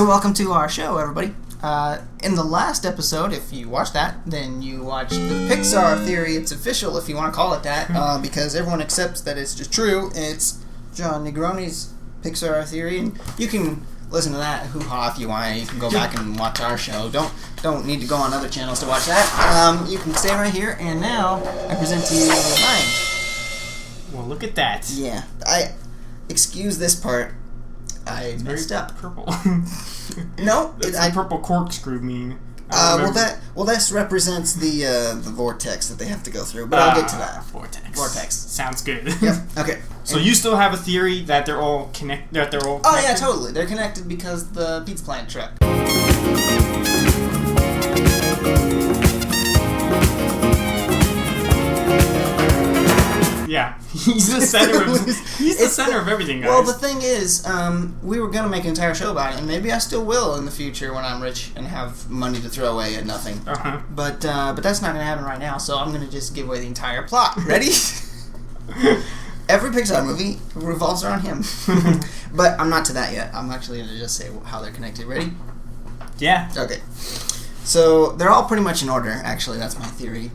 So welcome to our show, everybody. In the last episode, if you watched that, then you watched the Pixar Theory. It's official, if you want to call it that, because everyone accepts that it's just true. It's John Negroni's Pixar Theory, and you can listen to that hoo-ha if you want. You can go back and watch our show. Don't need to go on other channels to watch that. You can stay right here, and now I present to you mine. Well, look at that. Yeah. Excuse this part. I messed up. Purple. No, That's the purple corkscrew mean. This represents the vortex that they have to go through, but I'll get to that. Vortex. Sounds good. Yep. Okay. So you still have a theory that they're all connected? Oh yeah, totally. They're connected because the pizza plant truck. Yeah, he's the center of the center of everything, guys. Well, the thing is, we were gonna make an entire show about it, and maybe I still will in the future when I'm rich and have money to throw away at nothing. But that's not gonna happen right now. So I'm gonna just give away the entire plot. Ready? Every Pixar movie revolves around him. But I'm not to that yet. I'm actually gonna just say how they're connected. Ready? Yeah. Okay. So they're all pretty much in order. Actually, that's my theory.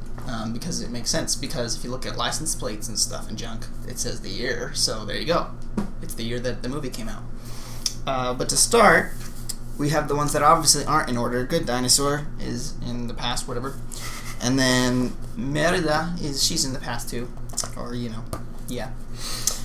Because it makes sense. Because if you look at license plates and stuff and junk, it says the year. So there you go. It's the year that the movie came out. But to start, we have the ones that obviously aren't in order. Good Dinosaur is in the past, whatever. And then Merida she's in the past too. Or, yeah.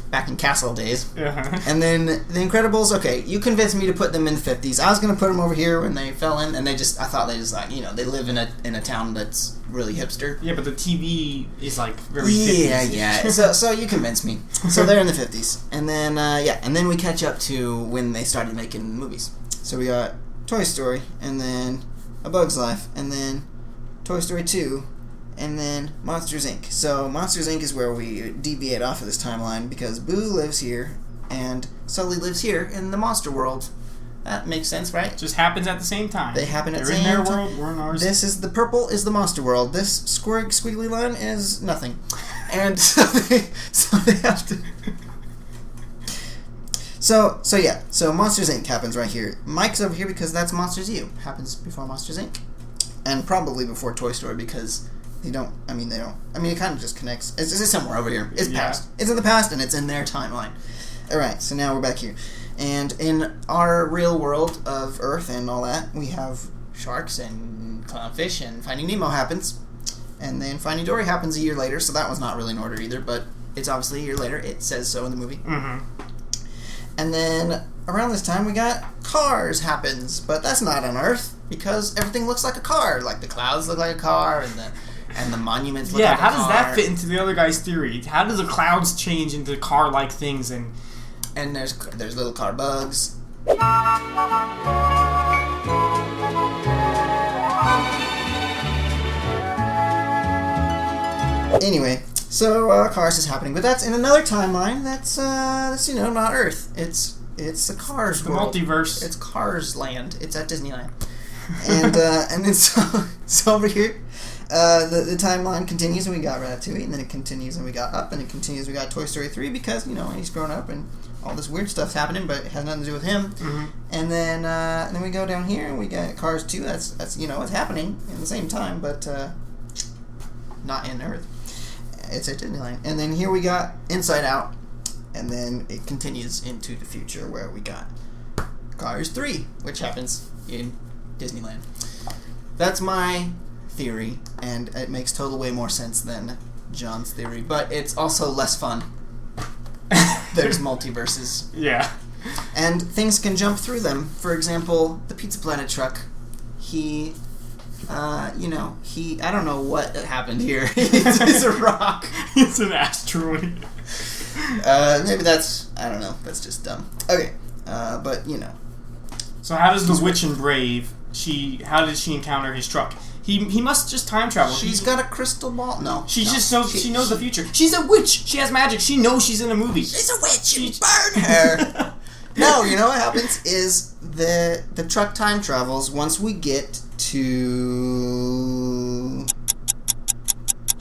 Back in Castle days. And then The Incredibles, okay, you convinced me to put them in the 50s. I was going to put them over here when they fell in, and I thought they just, they live in a town that's really hipster. Yeah, but the TV is, very 50s. Yeah. So you convinced me. So they're in the 50s. And then, and then we catch up to when they started making movies. So we got Toy Story, and then A Bug's Life, and then Toy Story 2, and then Monsters, Inc. So Monsters, Inc. is where we deviate off of this timeline because Boo lives here and Sully lives here in the monster world. That makes sense, right? Just happens at the same time. They happen at the same time. They're in their world, we're in ours. The purple is the monster world. This squiggly line is nothing. And so they have to... So Monsters, Inc. happens right here. Mike's over here because that's Monsters U. Happens before Monsters, Inc. And probably before Toy Story because... They don't. It kind of just connects. It's somewhere over here. It's past. It's in the past, and it's in their timeline. All right, so now we're back here. And in our real world of Earth and all that, we have sharks and clownfish, and Finding Nemo happens. And then Finding Dory happens a year later, so that was not really in order either, but it's obviously a year later. It says so in the movie. Mm-hmm. And then around this time, we got Cars happens, but that's not on Earth, because everything looks like a car. Like the clouds look like a car, and the monuments look like a car. Yeah, how does that fit into the other guy's theory? How does the clouds change into car-like things? And there's little car bugs. Anyway, so Cars is happening, but that's in another timeline. That's not Earth. It's the Cars world. The multiverse. It's Cars land. It's at Disneyland. And then so over here. The timeline continues and we got Ratatouille, and then it continues and we got Up, and it continues we got Toy Story 3 because, he's grown up and all this weird stuff's happening, but it has nothing to do with him. Mm-hmm. And then we go down here and we got Cars 2. That's it's happening in the same time, but not in Earth. It's at Disneyland. And then here we got Inside Out, and then it continues into the future where we got Cars 3, which happens in Disneyland. That's my theory, and it makes total way more sense than John's theory, but it's also less fun. There's multiverses. Yeah. And things can jump through them. For example, the Pizza Planet truck. I don't know what happened here. It's a rock. It's an asteroid. Maybe I don't know. That's just dumb. Okay. But, So how does the witch in Brave, how did she encounter his truck? He must just time travel. She's got a crystal ball. No. She knows the future. She's a witch. She has magic. She knows she's in a movie. She's a witch. You burn her. No, you know what happens is the truck time travels once we get to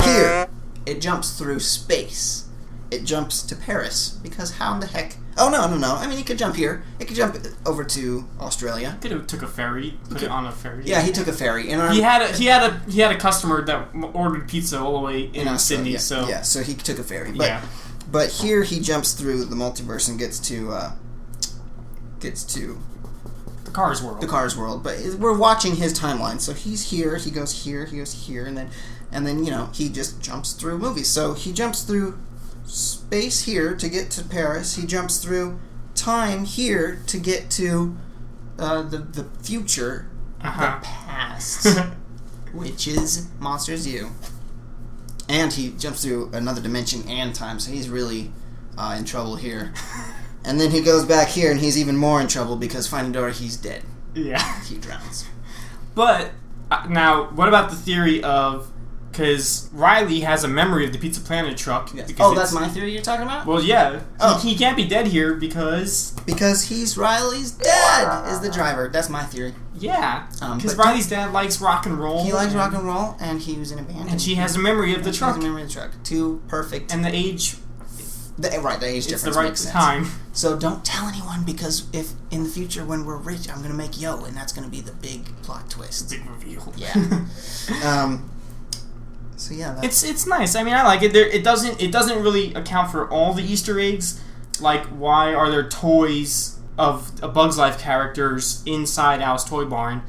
here. It jumps through space. it jumps to Paris because how in the heck? Oh no! I mean, he could jump here. It could jump over to Australia. Could have took a ferry, put it on a ferry. Yeah, he took a ferry. He had a customer that ordered pizza all the way in Sydney. Yeah, so he took a ferry. But here he jumps through the multiverse and gets to the Cars world. The Cars world. But we're watching his timeline. So he's here. He goes here, and then he just jumps through movies. So he jumps through space here to get to Paris. He jumps through time here to get to the future, the past, which is Monsters U. And he jumps through another dimension and time, so he's really in trouble here. And then he goes back here, and he's even more in trouble because Finding Dory, he's dead. Yeah. He drowns. But now, what about the theory of... Because Riley has a memory of the Pizza Planet truck. Yes. Oh, that's my theory you're talking about? Well, yeah. He can't be dead here because... Because he's Riley's dad is the driver. That's my theory. Yeah. Because Riley's dad likes rock and roll. He likes rock and roll, and he was in a band. And she has a memory of the truck. She has a memory of the truck. Two perfect... And the age... the age difference it's the right makes sense. time. So don't tell anyone, because if in the future when we're rich, I'm going to make Yo, and that's going to be the big plot twist. Big reveal. Yeah. So yeah, it's nice. I mean, I like it. It doesn't really account for all the Easter eggs. Like, why are there toys of A Bug's Life characters inside Al's Toy Barn?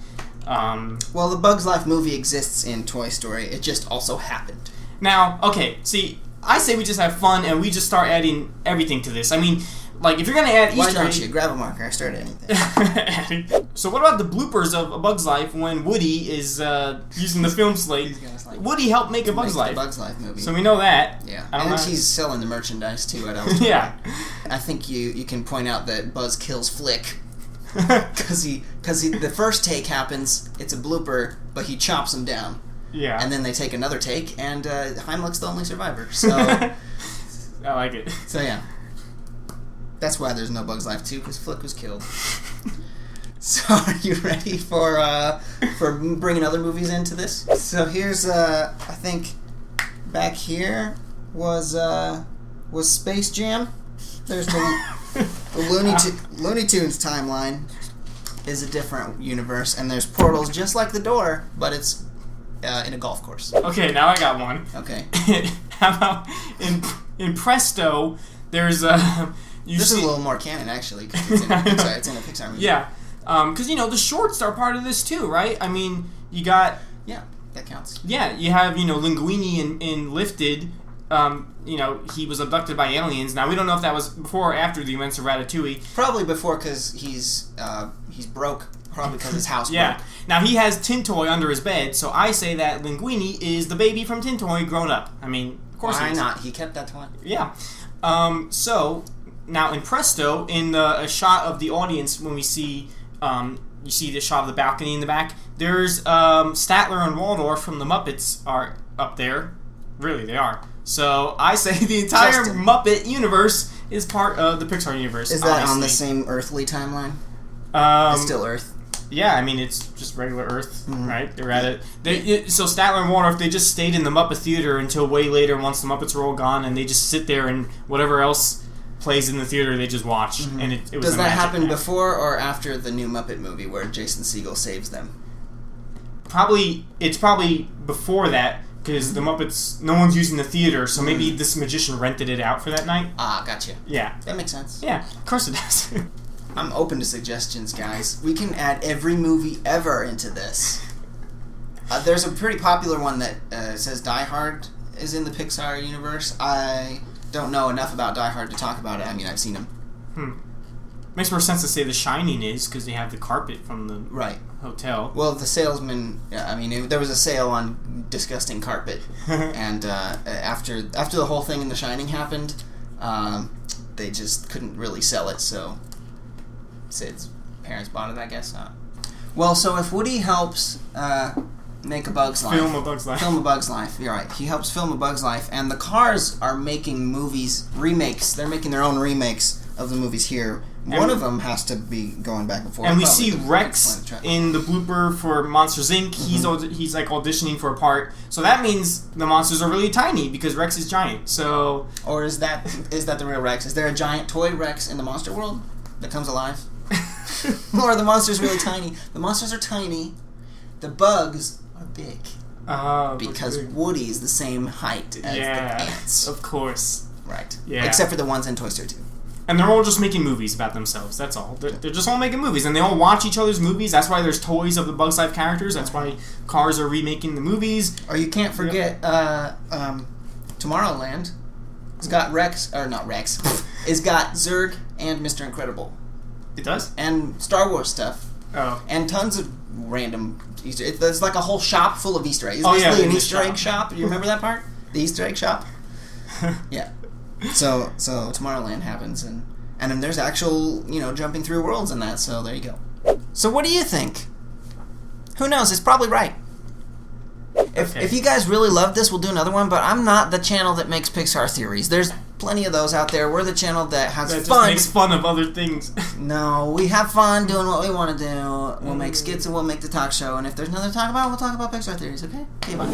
Well, the Bug's Life movie exists in Toy Story. It just also happened. Now, okay, see, I say we just have fun and we just start adding everything to this. I mean, like, if you're going to add Easter eggs... Why don't you? Grab a marker. I started anything. So what about the bloopers of A Bug's Life when Woody is using the film slate? Woody helped make A Bug's Life. The Bug's Life movie. So we know that. Yeah. And he's selling the merchandise, too, at Al's. Yeah. I think you can point out that Buzz kills Flick. Because the first take happens, it's a blooper, but he chops him down. Yeah. And then they take another take, and Heimlich's the only survivor. So I like it. So yeah. That's why there's no Bug's Life 2, because Flick was killed. So are you ready for bringing other movies into this? So here's I think back here was Space Jam. There's the Looney Tunes timeline is a different universe, and there's portals just like the door, but it's in a golf course. Okay, now I got one. Okay. How about in Presto? There's a. This is a little more canon, actually, because it's in a Pixar movie. Yeah, because, the shorts are part of this, too, right? I mean, you got... Yeah, that counts. Yeah, you have, Linguini in Lifted. He was abducted by aliens. Now, we don't know if that was before or after the events of Ratatouille. Probably before, because he's broke. Probably because his house broke. broke. Now, he has Tintoy under his bed, so I say that Linguini is the baby from Tintoy grown up. I mean, of course he is. Why not? He kept that toy. Yeah. So... Now, in Presto, in a shot of the audience, when we see, you see the shot of the balcony in the back, there's Statler and Waldorf from the Muppets are up there. Really, they are. So, I say the entire Muppet universe is part of the Pixar universe. Is that on the same earthly timeline? It's still Earth. Yeah, I mean, it's just regular Earth, right? They're at it. So Statler and Waldorf, they just stayed in the Muppet Theater until way later, once the Muppets were all gone, and they just sit there and whatever else plays in the theater, they just watch, and it was. Does that happen before or after the new Muppet movie where Jason Segel saves them? It's probably before that, because the Muppets, no one's using the theater, so maybe this magician rented it out for that night. Ah, gotcha. Yeah. That makes sense. Yeah, of course it does. I'm open to suggestions, guys. We can add every movie ever into this. There's a pretty popular one that says Die Hard is in the Pixar universe. I don't know enough about Die Hard to talk about it. I mean, I've seen them. Makes more sense to say The Shining is, because they have the carpet from the hotel. Well, the salesman, there was a sale on disgusting carpet, and after the whole thing in The Shining happened, they just couldn't really sell it, so Sid's parents bought it, I guess. Well, so if Woody helps make A Bug's Life. Film A Bug's Life. Film A Bug's Life. You're right. He helps film A Bug's Life, and the Cars are making remakes. They're making their own remakes of the movies here. One of them has to be going back and forth. And we see Rex in the blooper for Monsters Inc. He's like auditioning for a part. So that means the monsters are really tiny because Rex is giant. So or is that the real Rex? Is there a giant toy Rex in the monster world that comes alive? Or are the monsters really tiny? The monsters are tiny. The bugs are big. Because Woody's the same height as the ants. Of course. Right. Yeah. Except for the ones in Toy Story 2. And they're all just making movies about themselves. That's all. They're just all making movies. And they all watch each other's movies. That's why there's toys of the Bugs Life characters. That's why Cars are remaking the movies. Or you can't forget Tomorrowland. It's got Rex. Or not Rex. It's got Zurg and Mr. Incredible. It does? And Star Wars stuff. Oh. And tons of random Easter eggs. There's like a whole shop full of Easter eggs. It's basically an Easter egg shop. You remember that part? The Easter egg shop? Yeah. So Tomorrowland happens, and then there's actual, jumping through worlds in that, so there you go. So what do you think? Who knows? It's probably right. If you guys really love this, we'll do another one, but I'm not the channel that makes Pixar theories. There's plenty of those out there. We're the channel that has that fun. Just makes fun of other things. No, we have fun doing what we want to do. We'll make skits and we'll make the talk show, and if there's nothing to talk about, we'll talk about Pixar theories, okay? Okay, bye.